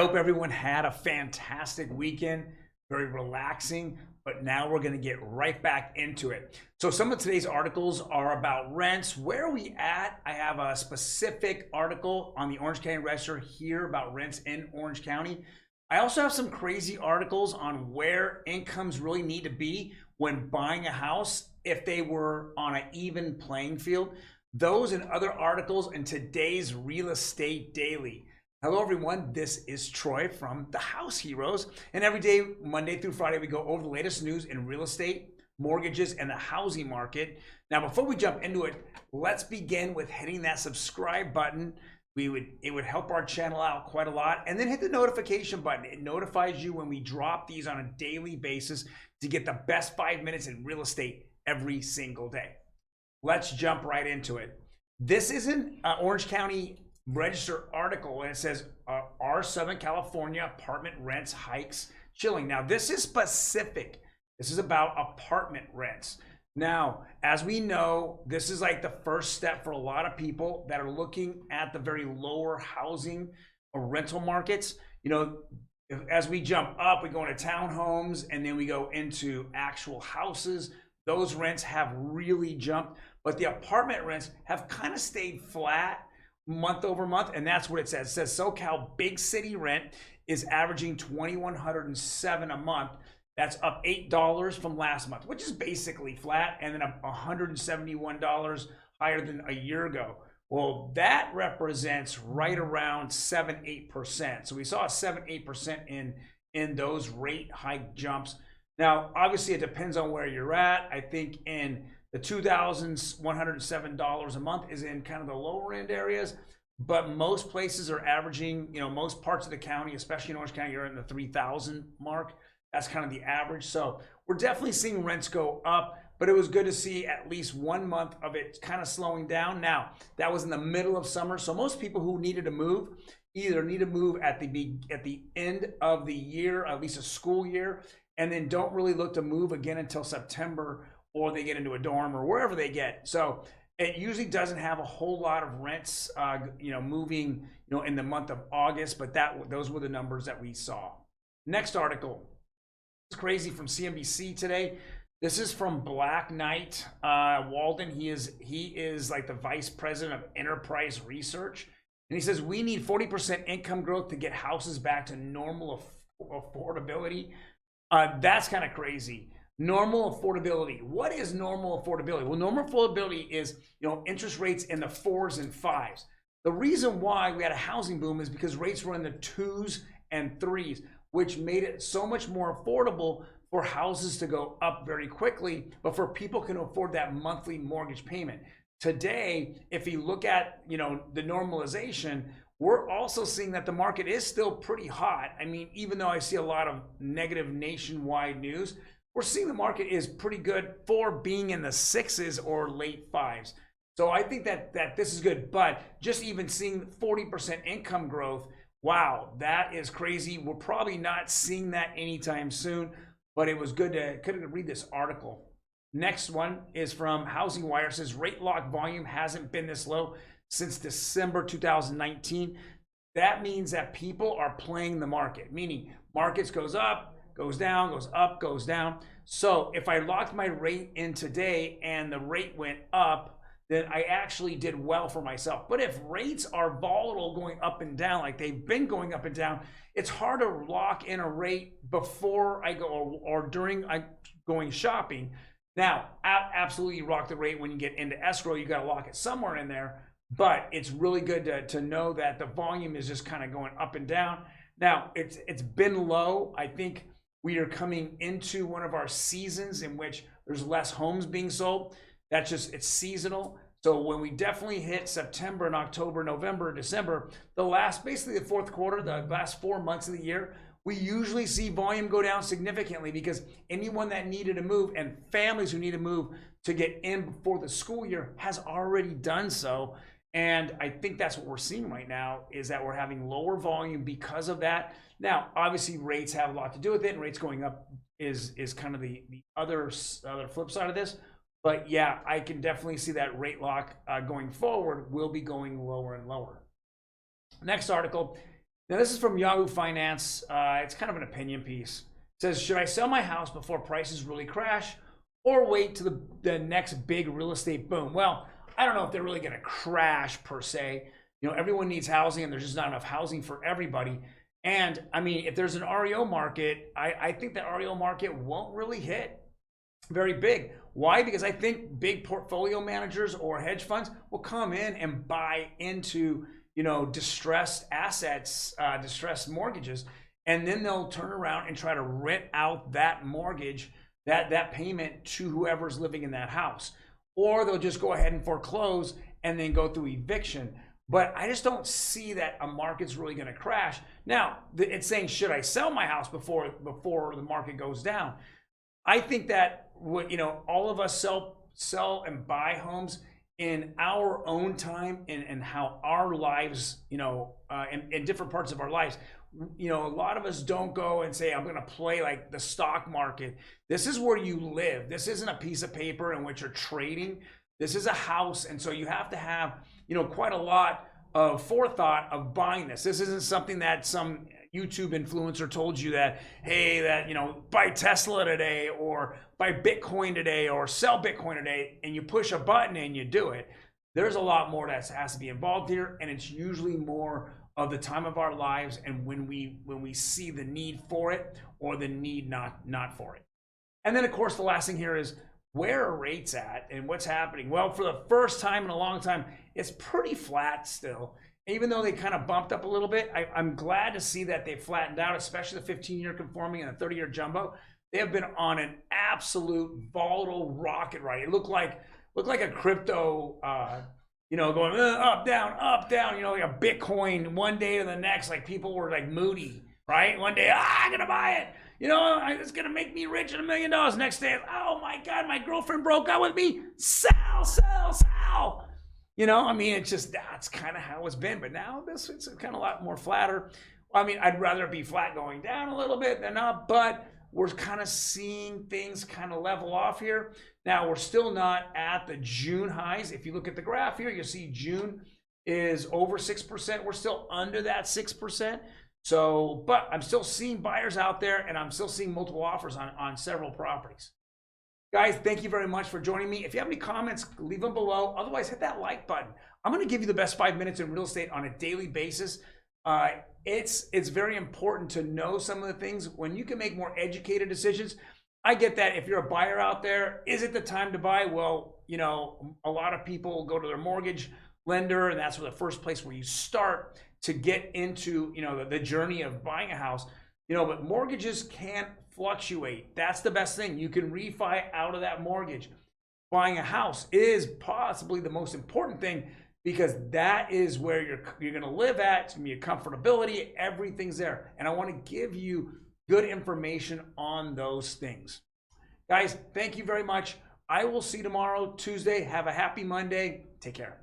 hope everyone had a fantastic weekend, very relaxing, but now we're going to get right back into it. So some of today's articles are about rents. Where are we at? I have a specific article on the Orange County Register here about rents in Orange County. I also have some crazy articles on where incomes really need to be when buying a house if they were on an even playing field. Those and other articles in today's Real Estate Daily. Hello everyone, this is Troy from The House Heroes, and every day, Monday through Friday, we go over the latest news in real estate, mortgages, and the housing market. Now, before we jump into it, let's begin with hitting that subscribe button. It would help our channel out quite a lot, and then hit the notification button. It notifies you when we drop these on a daily basis to get the best 5 minutes in real estate every single day. Let's jump right into it. This is an Orange County Register article, and it says our Southern California apartment rents hikes chilling. Now this is specific. This is about apartment rents. Now, as we know, this is like the first step for a lot of people that are looking at the very lower housing or rental markets. You know, as we jump up, we go into townhomes and then we go into actual houses. Those rents have really jumped, but the apartment rents have kind of stayed flat month over month, and that's what it says. It says SoCal big city rent is averaging $2,107 a month. That's up $8 from last month, which is basically flat, and then up $171 higher than a year ago. Well, that represents right around 7-8%. So we saw a 7-8% in those rate hike jumps. Now, obviously, it depends on where you're at. I think in the $2,107 a month is in kind of the lower end areas, but most places are averaging, most parts of the county, especially in Orange County, are in the 3,000 mark. That's kind of the average. So we're definitely seeing rents go up, but it was good to see at least 1 month of it kind of slowing down. Now, that was in the middle of summer, so most people who needed to move either need to move at the end of the year, at least a school year, and then don't really look to move again until September, or they get into a dorm or wherever they get. So it usually doesn't have a whole lot of rents, moving, in the month of August, but those were the numbers that we saw. Next article, it's crazy, from CNBC today. This is from Black Knight Walden. He is like the vice president of enterprise research, and he says we need 40% income growth to get houses back to normal affordability. That's kind of crazy. Normal affordability. What is normal affordability? Well, normal affordability is, interest rates in the 4s and 5s. The reason why we had a housing boom is because rates were in the 2s and 3s, which made it so much more affordable for houses to go up very quickly, but for people can afford that monthly mortgage payment. Today, if you look at, the normalization, we're also seeing that the market is still pretty hot. I mean, even though I see a lot of negative nationwide news, we're seeing the market is pretty good for being in the 6s or late 5s. So I think that this is good, but just even seeing 40% income growth, wow, that is crazy. We're probably not seeing that anytime soon, but it was good to read this article. Next one is from Housing Wire. It says rate lock volume hasn't been this low since December 2019. That means that people are playing the market, meaning markets goes up, goes down, goes up, goes down. So if I locked my rate in today and the rate went up, then I actually did well for myself. But if rates are volatile, going up and down like they've been going up and down, it's hard to lock in a rate before I go or during I going shopping. Now, absolutely rock the rate when you get into escrow. You got to lock it somewhere in there, but it's really good to know that the volume is just kind of going up and down. Now, it's been low. I think we are coming into one of our seasons in which there's less homes being sold. It's seasonal. So when we definitely hit September and October, November, December, basically the fourth quarter, the last 4 months of the year, we usually see volume go down significantly because anyone that needed to move and families who need to move to get in before the school year has already done so. And I think that's what we're seeing right now, is that we're having lower volume because of that. Now, obviously rates have a lot to do with it, and rates going up is kind of the other flip side of this. But yeah, I can definitely see that rate lock going forward will be going lower and lower. Next article, Now, this is from Yahoo Finance. It's kind of an opinion piece. It says, should I sell my house before prices really crash or wait to the next big real estate boom? Well, I don't know if they're really going to crash per se. You know, everyone needs housing and there's just not enough housing for everybody. And I mean, if there's an REO market, I think the REO market won't really hit very big. Why? Because I think big portfolio managers or hedge funds will come in and buy into, you know, distressed assets, distressed mortgages, and then they'll turn around and try to rent out that mortgage, that payment to whoever's living in that house. Or they'll just go ahead and foreclose and then go through eviction. But I just don't see that a market's really going to crash. Now, it's saying, should I sell my house before the market goes down? I think that you know, all of us sell and buy homes in our own time and how our lives, you know, in different parts of our lives. You know, a lot of us don't go and say, I'm going to play like the stock market. This is where you live. This isn't a piece of paper in which you're trading. This is a house. And so you have to have, you know, quite a lot of forethought of buying this. This isn't something that some YouTube influencer told you that, hey, that, you know, buy Tesla today or buy Bitcoin today or sell Bitcoin today, and you push a button and you do it. There's a lot more that has to be involved here, and it's usually more of the time of our lives and when we see the need for it or the need not for it. And then of course the last thing here is, where are rates at and what's happening? Well, for the first time in a long time, it's pretty flat still. Even though they kind of bumped up a little bit, I'm glad to see that they flattened out, especially the 15-year conforming and the 30-year jumbo. They have been on an absolute volatile rocket ride. It looked like a crypto, you know, going up, down, you know, like a Bitcoin one day to the next. Like people were like moody, right? One day, I'm gonna buy it. You know, it's gonna make me rich and $1 million. Next day, oh my God, my girlfriend broke up with me. Sell. You know, I mean, that's kind of how it's been. But now it's kind of a lot more flatter. I mean, I'd rather it be flat going down a little bit than up, but we're kind of seeing things kind of level off here. Now, we're still not at the June highs. If you look at the graph here, you'll see June is over 6%. We're still under that 6%. So, but I'm still seeing buyers out there, and I'm still seeing multiple offers on several properties. Guys, thank you very much for joining me. If you have any comments, leave them below. Otherwise, hit that like button. I'm going to give you the best 5 minutes in real estate on a daily basis. It's very important to know some of the things when you can make more educated decisions. I get that if you're a buyer out there, is it the time to buy? Well, you know, a lot of people go to their mortgage lender, and that's the first place where you start to get into, you know, the journey of buying a house. You know, but mortgages can't fluctuate. That's the best thing. You can refi out of that mortgage. Buying a house is possibly the most important thing because that is where you're going to live at. It's going to be a comfortability. Everything's there. And I want to give you good information on those things. Guys, thank you very much. I will see you tomorrow, Tuesday. Have a happy Monday. Take care.